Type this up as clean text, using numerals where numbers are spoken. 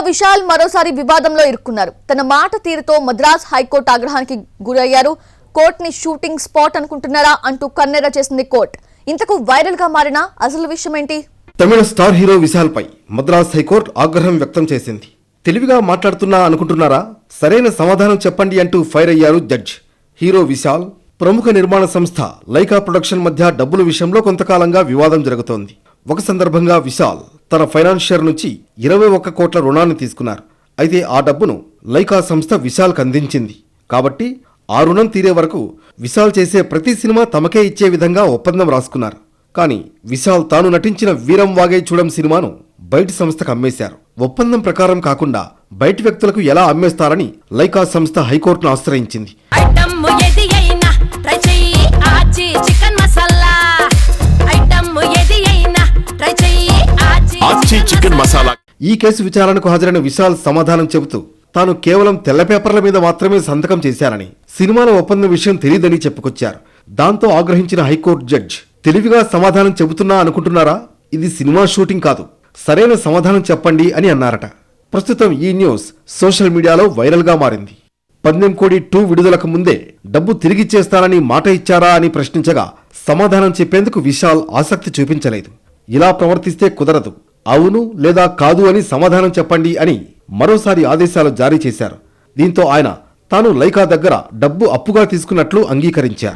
విశాల్ మరోసారి వివాదంలో ఇరుక్కున్నారు. తన మాట తీరుతో మద్రాస్ హైకోర్టు ఆగ్రహానికి గురయ్యారు. కోర్టుని షూటింగ్ స్పాట్ అనుకుంటున్నారా అంటూ కన్నెర చేసింది కోర్టు. ఇంతకు వైరల్ గా మారిన అసలు విషయం ఏంటి? తమిళ స్టార్ హీరో విశాల్ పై మద్రాస్ హైకోర్టు ఆగ్రహం వ్యక్తం చేసింది. తెలివిగా మాట్లాడుతున్నా అనుకుంటున్నారా, సరైన సమాధానం చెప్పండి అంటూ ఫైర్ అయ్యారు జడ్జ్. హీరో విశాల్, ప్రముఖ నిర్మాణ సంస్థ లైకా ప్రొడక్షన్ మధ్య డబ్బుల విషయంలో కొంతకాలంగా వివాదం జరుగుతోంది. ఒక సందర్భంగా విశాల్ తన ఫైనాన్షియర్ నుంచి 21 కోట్ల రుణాన్ని తీసుకున్నారు. అయితే ఆ డబ్బును లైకా సంస్థ విశాల్కి అందించింది. కాబట్టి ఆ రుణం తీరే వరకు విశాల్ చేసే ప్రతి సినిమా తమకే ఇచ్చే విధంగా ఒప్పందం రాసుకున్నారు. కానీ విశాల్ తాను నటించిన వీరం వాగే చూడం సినిమాను బయటి సంస్థకు అమ్మేశారు. ఒప్పందం ప్రకారం కాకుండా బయటి వ్యక్తులకు ఎలా అమ్మేస్తారని లైకా సంస్థ హైకోర్టును ఆశ్రయించింది. ఈ కేసు విచారణకు హాజరైన విశాల్ సమాధానం చెబుతూ తాను కేవలం తెల్ల పేపర్ల మీద మాత్రమే సంతకం చేశారని, సినిమాల ఒప్పందం విషయం తెలియదని చెప్పుకొచ్చారు. దాంతో ఆగ్రహించిన హైకోర్టు జడ్జ్, తెలివిగా సమాధానం చెబుతున్నా అనుకుంటున్నారా, ఇది సినిమా షూటింగ్ కాదు, సరైన సమాధానం చెప్పండి అని అన్నారట. ప్రస్తుతం ఈ న్యూస్ సోషల్ మీడియాలో వైరల్ గా మారింది. పందెంకోడి 2 విడుదలకు ముందే డబ్బు తిరిగిచ్చేస్తానని మాట ఇచ్చారా అని ప్రశ్నించగా సమాధానం చెప్పేందుకు విశాల్ ఆసక్తి చూపించలేదు. ఇలా ప్రవర్తిస్తే కుదరదు, అవును లేదా కాదు అని సమాధానం చెప్పండి అని మరోసారి ఆదేశాలు జారీ చేశారు. దీంతో ఆయన తాను లైకా దగ్గర డబ్బు అప్పుగా తీసుకున్నట్లు అంగీకరించారు.